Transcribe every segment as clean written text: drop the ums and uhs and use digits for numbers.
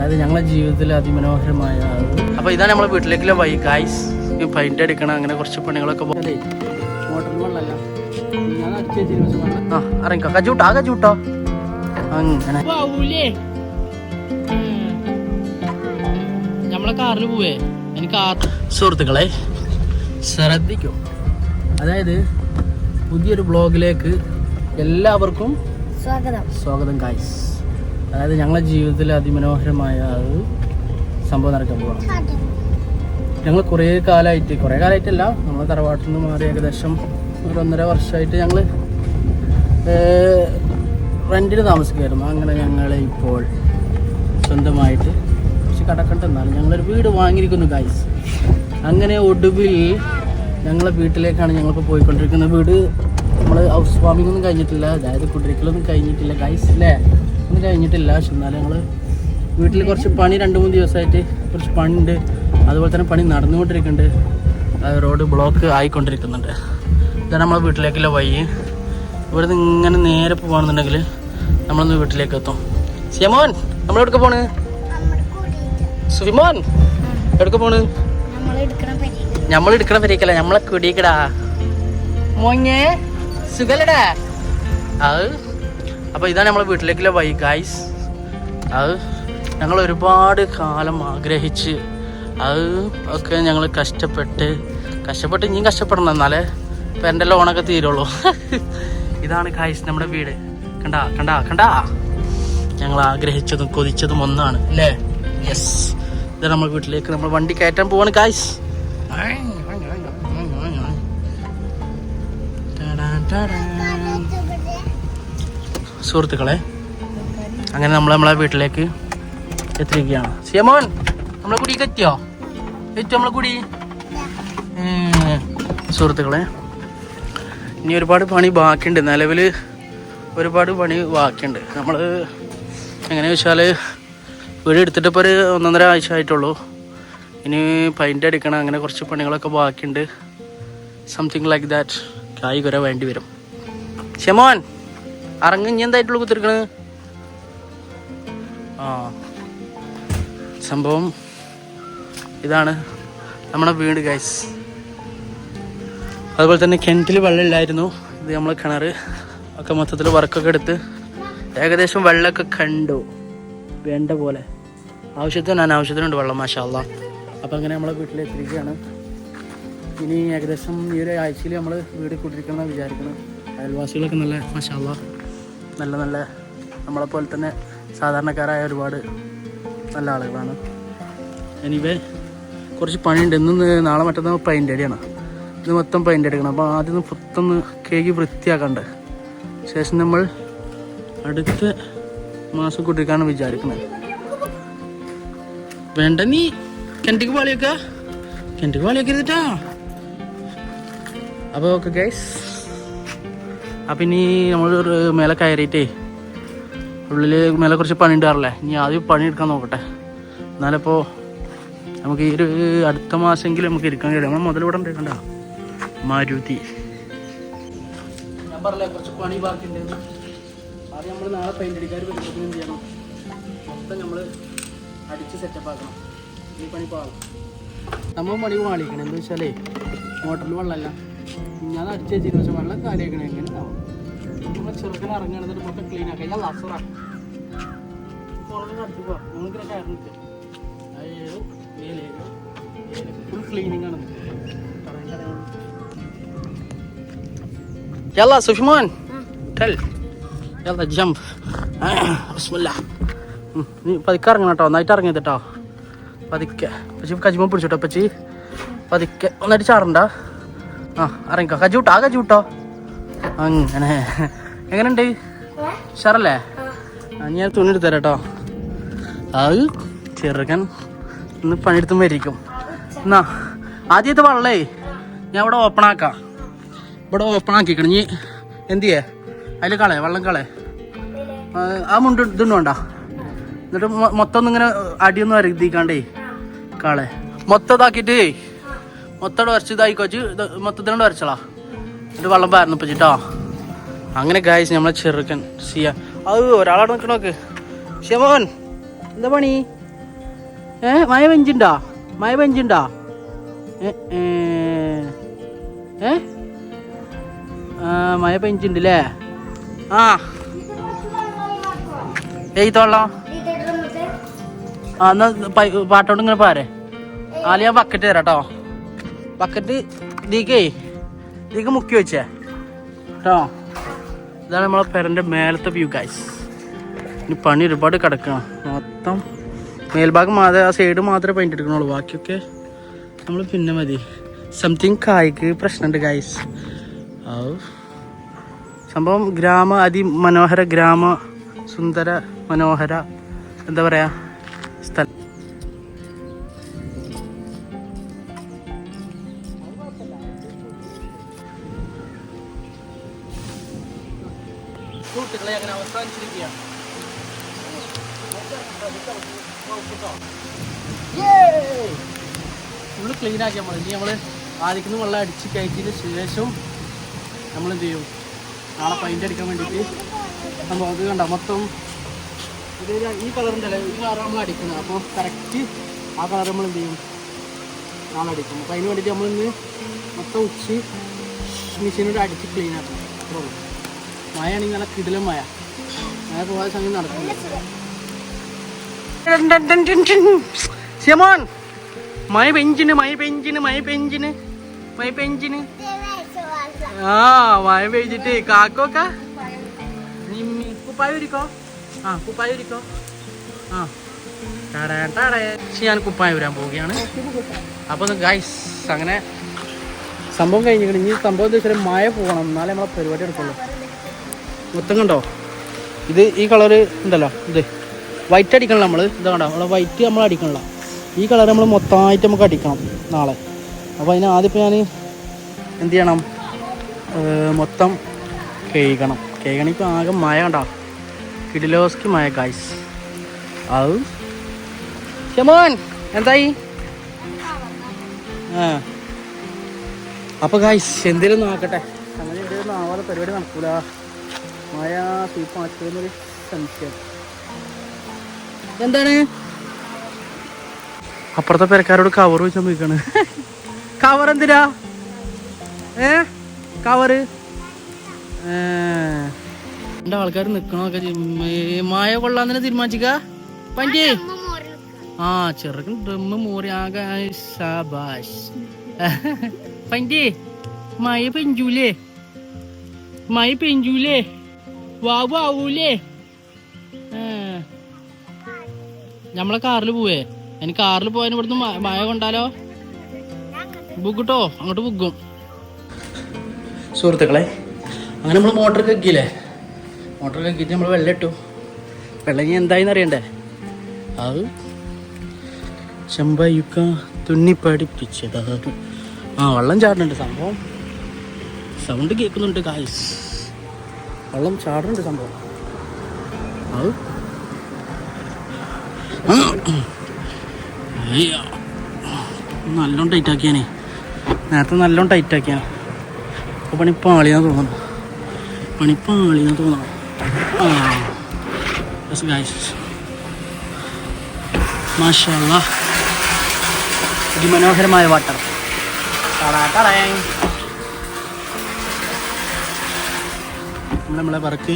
അതായത് ഞങ്ങളുടെ ജീവിതത്തിൽ അതിമനോഹരമായ അപ്പോൾ ഇതാണ് നമ്മളെ വീട്ടിലേക്കുള്ള വഴി ഗായ്സ്. പെയിന്റ് അടിക്കണം, അങ്ങനെ കുറച്ച് പണികളൊക്കെ പോലെ മോട്ടറിൽ വെള്ളമല്ല ഞാൻ അടിച്ചു വെച്ചിരുന്നു. ഇറങ്ങിക്കോ കജൂട്ടോ കജൂട്ടോ അങ്ങനെ നമ്മളെ കാറിൽ പോവേ. എനിക്ക് സുഹൃത്തുക്കളെ ശ്രദ്ധിക്കൂ, അതായത് പുതിയൊരു ബ്ലോഗിലേക്ക് എല്ലാവർക്കും സ്വാഗതം ഗായ്സ്. അതായത് ഞങ്ങളുടെ ജീവിതത്തിൽ അതിമനോഹരമായ ഒരു സംഭവം നടക്കാൻ പോവാം. ഞങ്ങൾ കുറേ കാലമായിട്ടല്ല, നമ്മൾ തറവാട്ടിൽ നിന്ന് മാറി ഏകദേശം ഒരു 1.5 വർഷമായിട്ട് ഞങ്ങൾ റെൻറ്റിന് താമസിക്കുമായിരുന്നു. അങ്ങനെ ഞങ്ങൾ ഇപ്പോൾ സ്വന്തമായിട്ട് കുറച്ച് കടക്കണ്ടെന്നാലും ഞങ്ങളൊരു വീട് വാങ്ങിയിരിക്കുന്നു ഗായ്സ്. അങ്ങനെ ഒടുവിൽ ഞങ്ങളെ വീട്ടിലേക്കാണ് ഞങ്ങളിപ്പോൾ പോയിക്കൊണ്ടിരിക്കുന്ന. വീട് നമ്മൾ ഹൗസ് വാമിംഗ് ഒന്നും കഴിഞ്ഞിട്ടില്ല, അതായത് കുടിരിക്കലൊന്നും കഴിഞ്ഞിട്ടില്ല ഗായ്സ് അല്ലേ, ഒന്നും കഴിഞ്ഞിട്ടില്ല. പക്ഷെ എന്നാലും ഞങ്ങൾ വീട്ടിൽ കുറച്ച് പണി 2-3 ദിവസമായിട്ട് കുറച്ച് പണിയുണ്ട്. അതുപോലെ തന്നെ പണി നടന്നുകൊണ്ടിരിക്കുന്നുണ്ട്, റോഡ് ബ്ലോക്ക് ആയിക്കൊണ്ടിരിക്കുന്നുണ്ട്. ഇതാണ് നമ്മളെ വീട്ടിലേക്കുള്ള വഴി. ഇവിടെ നിന്ന് ഇങ്ങനെ നേരെ പോകുകയാണെന്നുണ്ടെങ്കിൽ നമ്മളൊന്ന് വീട്ടിലേക്ക് എത്തും. സിയമോൻ നമ്മളെവിടേക്ക് പോണ്? സുഫിമോൻ എവിടേക്ക് പോണ്? നമ്മൾ എടുക്കണ പരിക്കല്ല, നമ്മളെ കുടിക്കടാ മോങ്ങേ സുഖല്ലടാ. അത് അപ്പോൾ ഇതാണ് നമ്മളെ വീട്ടിലേക്കുള്ള വഴി ഗായ്സ്. അത് ഞങ്ങൾ ഒരുപാട് കാലം ആഗ്രഹിച്ച് അത് ഒക്കെ ഞങ്ങൾ കഷ്ടപ്പെട്ട് ഇനിയും കഷ്ടപ്പെടണം, എന്നാലേ ഇപ്പം എൻ്റെ ലോണൊക്കെ തീരുള്ളൂ. ഇതാണ് ഗായ്സ് നമ്മുടെ വീട്. കണ്ടാ ഞങ്ങൾ ആഗ്രഹിച്ചതും കൊതിച്ചതും ഒന്നാണ് അല്ലേ. യെസ്, ഇത് നമ്മുടെ വീട്ടിലേക്ക് നമ്മൾ വണ്ടി കയറ്റാൻ പോവാണ് ഗായ്സ്. സുഹൃത്തുക്കളെ അങ്ങനെ നമ്മളെ വീട്ടിലേക്ക് എത്തിയിരിക്കുകയാണ്. സിയമോൻ നമ്മളെ കുടിക്ക് എത്തിയോ നമ്മളെ കുടി? സുഹൃത്തുക്കളെ ഇനി ഒരുപാട് പണി ബാക്കിയുണ്ട്, നിലവിൽ ഒരുപാട് പണി ബാക്കിയുണ്ട്. നമ്മൾ എങ്ങനെ വെച്ചാൽ വീട് എടുത്തിട്ട് ഇപ്പോൾ ഒരു 1.5 ആഴ്ച ആയിട്ടുള്ളൂ. ഇനി പെയിൻ്റ് അടിക്കണം, അങ്ങനെ കുറച്ച് പണികളൊക്കെ ബാക്കിയുണ്ട്. Something like that. കായ് കുറെ വേണ്ടി വരും. ഷെമോൻ ഇറങ്ങി, ഇനി എന്തായിട്ടുള്ളൂ കുത്തിരിക്കണത്? സംഭവം ഇതാണ് നമ്മുടെ വീട് ഗൈസ്. അതുപോലെ തന്നെ കിണറ്റിൽ വെള്ളമില്ലായിരുന്നു. ഇത് നമ്മളെ കിണർ ഒക്കെ മൊത്തത്തിൽ വർക്കൊക്കെ എടുത്ത് ഏകദേശം വെള്ളമൊക്കെ കണ്ടു, വേണ്ട പോലെ ആവശ്യത്തിന് അനാവശ്യത്തിനുണ്ട് വെള്ളം മാഷാ അല്ലാഹ്. അപ്പോൾ അങ്ങനെ നമ്മളെ വീട്ടിലെത്തിയിരിക്കുകയാണ്. ഇനി ഏകദേശം ഈ ഒരു ആഴ്ചയിൽ നമ്മൾ വീട് കൂട്ടിരിക്കണം വിചാരിക്കണം. അയൽവാസികളൊക്കെ നല്ല മാഷാ അല്ലാഹ് നല്ല നമ്മളെപ്പോലെ തന്നെ സാധാരണക്കാരായ ഒരുപാട് നല്ല ആളുകളാണ്. എനിവേ കുറച്ച് പണിയുണ്ട്. ഇന്ന് നാളെ മറ്റന്നാൾ പെയിൻ്റ് അടിയാണ്. ഇത് മൊത്തം പെയിൻ്റ് അടിക്കണം. അപ്പോൾ ആദ്യം മൊത്തം കേക്ക് വൃത്തിയാക്കണ്ടേ, ശേഷം നമ്മൾ അടുത്ത മാസം കൂട്ടിരിക്കാനാണ് വിചാരിക്കുന്നത്. വേണ്ട നീ കിണറ്റിക്ക് പാളിയൊക്കെ അപ്പോൾ ഓക്കെ ഗൈസ്. അപ്പം ഇനി നമ്മൾ മേലെ കയറിയിട്ടേ ഉള്ളിൽ മേലെ കുറച്ച് പണി ഉണ്ടാറില്ലേ, ഇനി ആദ്യം പണി എടുക്കാൻ നോക്കട്ടെ. എന്നാലിപ്പോൾ നമുക്ക് ഈ ഒരു അടുത്ത മാസമെങ്കിലും നമുക്ക് ഇരിക്കാൻ കഴിയും. നമ്മൾ മുതലിവിടെ ഉണ്ടാക്കണ്ട മാരുതി. ഞാൻ പറഞ്ഞില്ലേ കുറച്ച് പണി ബാക്കിയുണ്ട്. ആദ്യം നമ്മൾ നാളെ പെയിൻ്റ് അടിക്കാർ വരുമ്പോൾ എന്ത് ചെയ്യണം, മൊത്തം നമ്മൾ അടിച്ച് സെറ്റപ്പ് ആക്കണം. ഈ പണി പാടും നമ്മൾ പണി പാളിക്കണം. എന്താ വെച്ചാലേ മോട്ടറിൽ വെള്ളമല്ല, ഞാൻ അടിച്ച് വെച്ചിരുന്നു. പക്ഷെ വെള്ളം കാലിയാക്കണം. എങ്ങനെ ഉണ്ടാവും? നമ്മൾ ചെറുക്കനെ ഇറങ്ങുകയാണെന്നിട്ട് മൊത്തം ക്ലീൻ ആക്കാം. ഞാൻ ലാസ്റ്ററാ അടുത്ത് പോവാം. നിങ്ങൾക്കിങ്ങനെ കയറിട്ട് ഫുൾ ക്ലീനിങ് ആണ്. يلا سوشمان تل يلا جمب بسم الله. നീ പതുക്കെ ഇറങ്ങണം കേട്ടോ, ഒന്നായിട്ട് ഇറങ്ങിയത് കേട്ടോ, പതുക്കെ. പക്ഷേ കജുമ പിടിച്ചോട്ടോ പച്ചി, പതുക്കെ ഒന്നായിട്ട് ചാടണ്ട. ഇറങ്ങിക്കോ കജൂട്ടോ. അങ്ങനെ എങ്ങനെയുണ്ട് ഷറല്ലേ? ഞാൻ തുണി എടുത്തു തരാം കേട്ടോ. അത് ചെറുക്കൻ ഇന്ന് പണിയെടുത്ത് മരിക്കും. എന്നാ ആദ്യത്തെ വെള്ളേ ഞാൻ ഇവിടെ ഓപ്പൺ ആക്കിക്കണം. നീ എന്ത് ചെയ്യേ അതിൽ വെള്ളം ആ മുണ്ട് ഇതുണ്ട് വേണ്ട. എന്നിട്ട് മൊത്തം ഒന്നും ഇങ്ങനെ അടിയൊന്നും അരുതിക്കാണ്ടേ മൊത്തം ഇതാക്കിയിട്ട് മൊത്തം വരച്ച് ഇതായിക്കോച്ച് മൊത്തത്തിനോട് വരച്ചളാ. എന്നിട്ട് വെള്ളം പാരണപ്പിച്ചിട്ടോ. അങ്ങനെ ഗായ്സ് നമ്മളെ ചെറുക്കൻ സിയ അത് ഒരാളവിടെ നിൽക്കണോക്ക്. ഷെമോൻ എന്താ പണി? മഴ പെഞ്ചുണ്ടോ? മഴ പെഞ്ചുണ്ടോ? മഴ പെഞ്ചുണ്ടല്ലേ? ആ എയ്ത്തോളാം. ആ എന്നാ പാട്ടോണ്ട് ഇങ്ങനെ പാരേ. ആദ്യം ഞാൻ ബക്കറ്റ് തരാം കേട്ടോ. ബക്കറ്റ് ഇതിക്ക് മുക്കി വെച്ചേ കേട്ടോ. ഇതാണ് നമ്മളെ പെരൻ്റെ മേലത്തെ വ്യൂ ഗൈസ്. ഇനി പണി ഒരുപാട് കിടക്കണം. മൊത്തം മേൽഭാഗം മാത്രമേ, ആ സൈഡ് മാത്രമേ പെയിന്റ് എടുക്കണുള്ളൂ. ബാക്കിയൊക്കെ നമ്മൾ പിന്നെ മതി. സംതിങ് കായ്ക്ക് പ്രശ്നമുണ്ട് ഗൈസ്. സംഭവം അതിമനോഹര സുന്ദര മനോഹര എന്താ പറയാ സ്ഥലം. സുഹൃത്തുക്കളെ അങ്ങനെ അവസാനിച്ചിരിക്കുകയാണ്. ഫുള്ള് ക്ലീൻ ആക്കിയാൽ മതി. ഇനി നമ്മൾ ആദ്യം വെള്ളം അടിച്ച് കയറ്റിയതിന് ശേഷം നമ്മൾ എന്ത് ചെയ്യും, നാളെ പെയിന്റ് അടിക്കാൻ വേണ്ടിയിട്ട് സംഭവം അത് കണ്ട മൊത്തം ഇത് ഈ കളറുണ്ടല്ലോ, ഈ കളർ നമ്മൾ അടിക്കുന്നത്. അപ്പോൾ കറക്റ്റ് ആ കളർ നമ്മൾ എന്ത് ചെയ്യും, നാളെ അടിക്കും. അപ്പോൾ അതിന് വേണ്ടിയിട്ട് നമ്മളിന്ന് മൊത്തം ഉച്ചി മെഷീനോട് അടിച്ച് ക്ലീൻ ആക്കണം. അത്രേ ഉള്ളൂ. മഴയാണെങ്കിൽ നല്ല കിടിലം മഴ പോകാൻ സമയം നടക്കില്ല. സിമോൻ മഴ പെഞ്ചിന് ആ മഴ പെയ്ച്ചിട്ട് കാക്കോക്ക കുപ്പായ ഒരുക്കോ. കുപ്പായ ഒരുക്കോ. ഞാൻ കുപ്പായ വരാൻ പോവുകയാണ്. അപ്പോൾ ഗൈസ് അങ്ങനെ സംഭവം കഴിഞ്ഞിരിക്കണം. ഇനി സംഭവം എന്താ വെച്ചാൽ മഴ പോകണം, എന്നാലേ നമ്മളെ പരിപാടി എടുക്കുള്ളൂ. മൊത്തം കണ്ടോ, ഇത് ഈ കളറ് ഉണ്ടല്ലോ, ഇത് വൈറ്റ് അടിക്കണം നമ്മൾ. ഇത് കണ്ടോ, നമ്മളെ വൈറ്റ് നമ്മൾ അടിക്കണില്ല. ഈ കളർ നമ്മൾ മൊത്തമായിട്ട് നമുക്ക് അടിക്കണം നാളെ. അപ്പോൾ അതിന് ആദ്യം ഇപ്പോൾ ഞാൻ എന്ത് ചെയ്യണം, മൊത്തം കേൾക്കണം. ഇപ്പോൾ ആകെ മഴ കണ്ടോ, കിടിലോസ്കി മഴ ഗൈസ്. അത് ഷമോൻ എന്തായി? അപ്പോൾ ഗൈസ് എന്തേലും നോക്കട്ടെ. അങ്ങനെ എന്തേലും ആവാതെ പരിപാടി നടക്കൂല. മഴ സീപ്പ് മാറ്റുന്നൊരു സംശയം. എന്താണ് അപ്പുറത്തെ പെരക്കാരോട് കവർ വെച്ചാൽ നോക്കാണ്. കവർ എന്തിനാ? കവറ് എൻ്റെ ആൾക്കാർ നിക്കണൊക്കെ മഴ കൊള്ളാൻ തന്നെ തീരുമാനിച്ചിക്ക പഞ്ചി. ചെറുക്കൻ ഡ്രമ്മ് മോറി ആകെ ശാബാഷ്. പഞ്ചി മഴ പെഞ്ചൂലേ വാവൂലേ? നമ്മളെ കാറിൽ പോവേ. എനിക്ക് കാറിൽ പോകാൻ ഇവിടുന്ന് മഴ കൊണ്ടാലോ? ബുക്കിട്ടോ, അങ്ങോട്ട് ബുക്കും. സുഹൃത്തുക്കളെ അങ്ങനെ നമ്മൾ മോട്ടർ കക്കിയില്ലേ, മോട്ടർ കക്കിയിട്ട് നമ്മൾ വെള്ളം ഇട്ടു. വെള്ളം ഇനി എന്തായിന്ന് അറിയണ്ടേ? അത് ചെമ്പയുക്ക തുന്നി പഠിപ്പിച്ചതാ. വെള്ളം ചാടുന്നുണ്ട്. സംഭവം സൗണ്ട് കേൾക്കുന്നുണ്ട് ഗായ്സ്. വെള്ളം ചാടുന്നുണ്ട് സംഭവം. അത് നല്ലോണം ടൈറ്റാക്കിയാനേ, നേരത്തെ നല്ലോണം ടൈറ്റാക്കിയാണ്. അപ്പോൾ പണിപ്പാളിയാന്ന് തോന്നുന്നു. മാഷാ അല്ലാഹ്, അതിമനോഹരമായ വാട്ടർ. നമ്മളെ വർക്ക്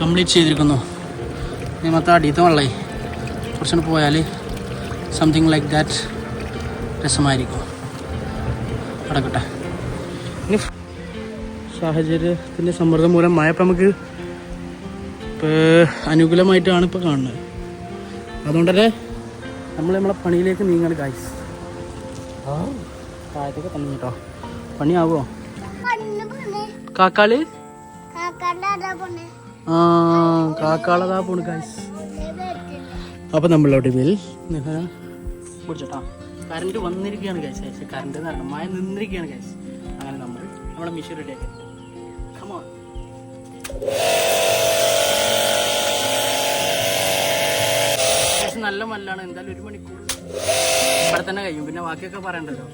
കംപ്ലീറ്റ് ചെയ്തിരിക്കുന്നു. ഇനി മൊത്തം അടിയത്തെ വെള്ളേ കുറച്ചുകൂടെ പോയാൽ സംതിങ് ലൈക്ക് ദാറ്റ് രസമായിരിക്കും. അടക്കട്ടെ. ഇനി സാഹചര്യത്തിൻ്റെ സമ്മർദ്ദം മൂലം മഴ ഇപ്പം നമുക്ക് അനുകൂലമായിട്ടാണ് ഇപ്പോൾ കാണുന്നത്. അതുകൊണ്ട് തന്നെ നമ്മളെ പണിയിലേക്ക് നീങ്ങാൻ ഗൈസ്. താഴത്തൊക്കെ തന്നെ കേട്ടോ. പണിയാവോ കാക്കാള്? കാക്കാളതാ പോണ് ഗൈസ്. അപ്പോൾ നമ്മളോട് കുടിച്ചോട്ടാ. കറണ്ട് വന്നിരിക്കുകയാണ് ഗൈസ്. കറണ്ട് എന്ന് മഴ നിന്നിരിക്കുകയാണ് ഗൈസ്. അങ്ങനെ നമ്മളെ മിഷൻ റെഡിയാക്കി. കമോൺ. നല്ല മല്ലാണ്. എന്തായാലും 1 മണിക്കൂർ ഇവിടെ തന്നെ കഴിയും. പിന്നെ ബാക്കിയൊക്കെ പറയണ്ടല്ലോ.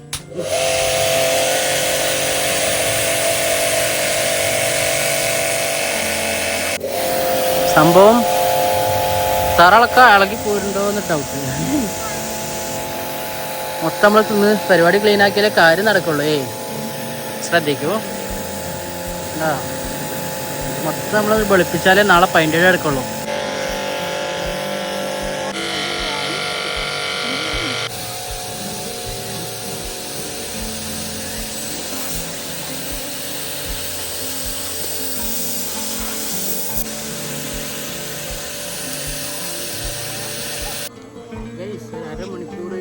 സംഭവം തറളൊക്കെ ഇളകി പോയിട്ടുണ്ടോ എന്ന് ഡൗട്ട്. മൊത്തം നമ്മൾ തിന്ന് പരിപാടി ക്ലീൻ ആക്കിയാലേ കാര്യം നടക്കുള്ളൂ. ശ്രദ്ധിക്കൂ. മൊത്തം നമ്മൾ വെളുപ്പിച്ചാലേ നാളെ പൈൻ്റെ എടുക്കുള്ളൂ. അരമണിക്കൂർ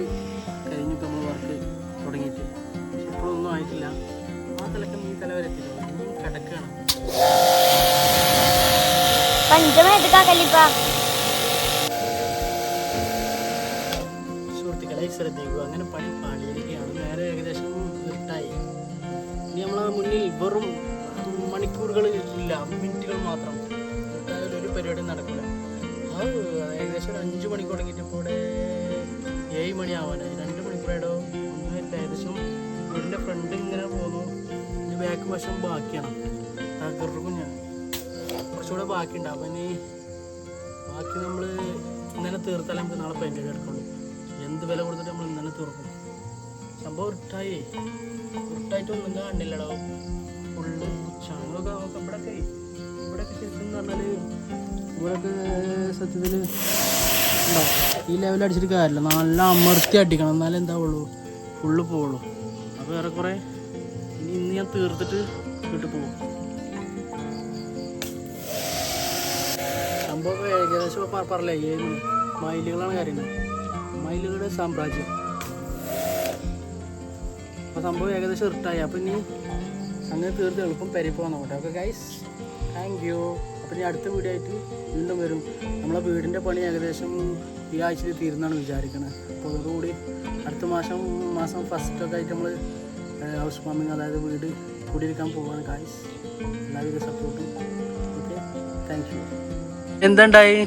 കഴിഞ്ഞിട്ട് നമ്മൾ വർക്ക് തുടങ്ങിയിട്ട് ഇപ്പോഴൊന്നും ആയിട്ടില്ല. ആ തലക്ക് ഈ തല വരെ എത്തിയില്ല. കിടക്കുകയാണ്. സുഹൃത്തുക്കളെ ശ്രദ്ധിക്കുക. അങ്ങനെ പണി പാളിയിരിക്കുകയാണ്. നേരെ ഏകദേശം ഇരുട്ടായി. ഇനി നമ്മളെ മുന്നിൽ വെറും മണിക്കൂറുകൾ ഇല്ല, മിനിറ്റുകൾ മാത്രം. ഒരു പരിപാടി നടക്കില്ല. അത് ഏകദേശം ഒരു 5 മണിക്ക് തുടങ്ങിയിട്ട് ഇപ്പോൾ ഇവിടെ 7 മണിയാവാനായി. 2 മണിക്കൂറായിടോ ഒന്നുമില്ല. ഏകദേശം വീടിൻ്റെ ഫ്രണ്ട് ഇങ്ങനെ പോകുന്നു. ഇനി ബാക്ക് വശം ബാക്കിയാണ്. തകർക്കും ഞാൻ കുറച്ചുകൂടെ ബാക്കിയുണ്ട്. അപ്പം ഇനി ബാക്കി നമ്മൾ ഇന്നലെ തീർത്താലേ നമുക്ക് നാളെ പെയിൻ്റ് എടുക്കുള്ളൂ. എന്ത് വില കൊടുത്തിട്ട് നമ്മൾ ഇന്നലെ തീർക്കും. സംഭവം ഇരുട്ടായിട്ടൊന്നും കണ്ടില്ലടോ. ഫുള്ള് ചാണകമൊക്കെ നമുക്ക് ഇവിടെയൊക്കെ ശരിക്കും എന്ന് പറഞ്ഞാൽ ഇവിടെയൊക്കെ സത്യത്തിൽ ഉണ്ടാവും. ഈ ലെവലിൽ അടിച്ചിട്ട് കാര്യമില്ല. നല്ല അമർത്തി അടിക്കണം, എന്നാലേ എന്താവുള്ളൂ ഫുള്ള് പോവുള്ളൂ. അപ്പോൾ ഏറെക്കുറെ ഇന്ന് ഞാൻ തീർത്തിട്ട് വീട്ടിൽ പോകും. സംഭവം ഏകദേശം പറഞ്ഞില്ലേ 7 മണി. മയിലുകളാണ് കാര്യങ്ങൾ, മയിലുകളുടെ സാമ്രാജ്യം. അപ്പോൾ സംഭവം ഏകദേശം ഇറിട്ടായി. അപ്പോൾ ഇനി അങ്ങനെ തീർത്ത് എളുപ്പം പോകാൻ നോക്കട്ടെ. Okay guys, thank you. അപ്പോൾ ഇനി അടുത്ത വീഡിയോ ആയിട്ട് വീണ്ടും വരും. നമ്മളെ വീടിൻ്റെ പണി ഏകദേശം ഈ ആഴ്ചയിൽ തീരുന്നാണ് വിചാരിക്കുന്നത്. അപ്പോൾ അതോടുകൂടി അടുത്ത മാസം ഫസ്റ്റൊക്കെ ആയിട്ട് നമ്മൾ ഹൗസ് വാമിങ്, അതായത് വീട് കൂടിയിരിക്കാൻ പോവുകയാണ് ഗൈസ്. എല്ലാവിധ സപ്പോർട്ടും. Okay, thank you. എന്തുണ്ടായി?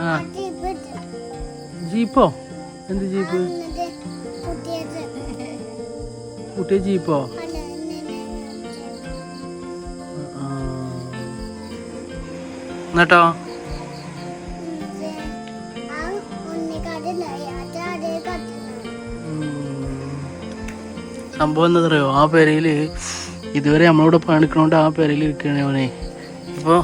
ആ ജീപ്പോ? എന്ത് ജീപ്പ്? കുട്ടിയെ ജീപ്പോ? എന്നിട്ടോ സംഭവം എന്താ പറയുക, ആ പെരയിൽ ഇതുവരെ നമ്മളോട് പണിക്കണോണ്ട് ആ പെരയിൽ ഇരിക്കുകയാണ് അവനെ. അപ്പോൾ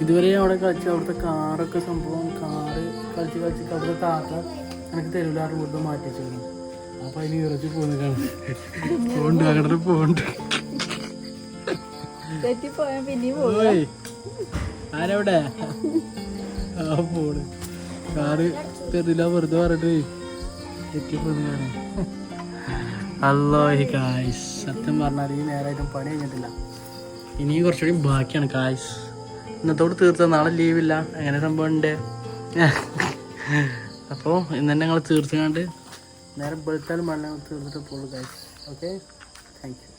ഇതുവരെ അവിടെ കളിച്ച് അവിടുത്തെ കാറൊക്കെ സംഭവം കാറ് കളിച്ച് അവിടുത്തെ താത്ത എനിക്ക് തെരുവിലാറ് കൂടുതൽ മാറ്റിച്ചിരുന്നു. അപ്പം അതിന് ഇറച്ചി പോകുന്നതാണ് പോണ്ട് അങ്ങനെ പോണ്ട്. ആരവിടെ? ആ പോണ് കാറ് തെരുവില വെറുതെ പറഞ്ഞിട്ട് തെറ്റിപ്പോകുന്നതാണ്. അല്ലോ ഗായ്സ്, സത്യം പറഞ്ഞാൽ ഈ നേരമായിട്ടും പണി കഴിഞ്ഞിട്ടില്ല. ഇനിയും കുറച്ചുകൂടി ബാക്കിയാണ് ഗായ്സ്. ഇന്നത്തോട് തീർത്ത, നാളെ ലീവില്ല. അങ്ങനെ സംഭവം ഉണ്ട്. അപ്പോൾ ഇന്ന് തന്നെ ഞങ്ങൾ തീർത്തുകൊണ്ട് നേരെ വെളുത്താലും മണ്ണ് തീർത്തിട്ട് പോകുള്ളൂ ഗായ്സ്. Okay, thank you.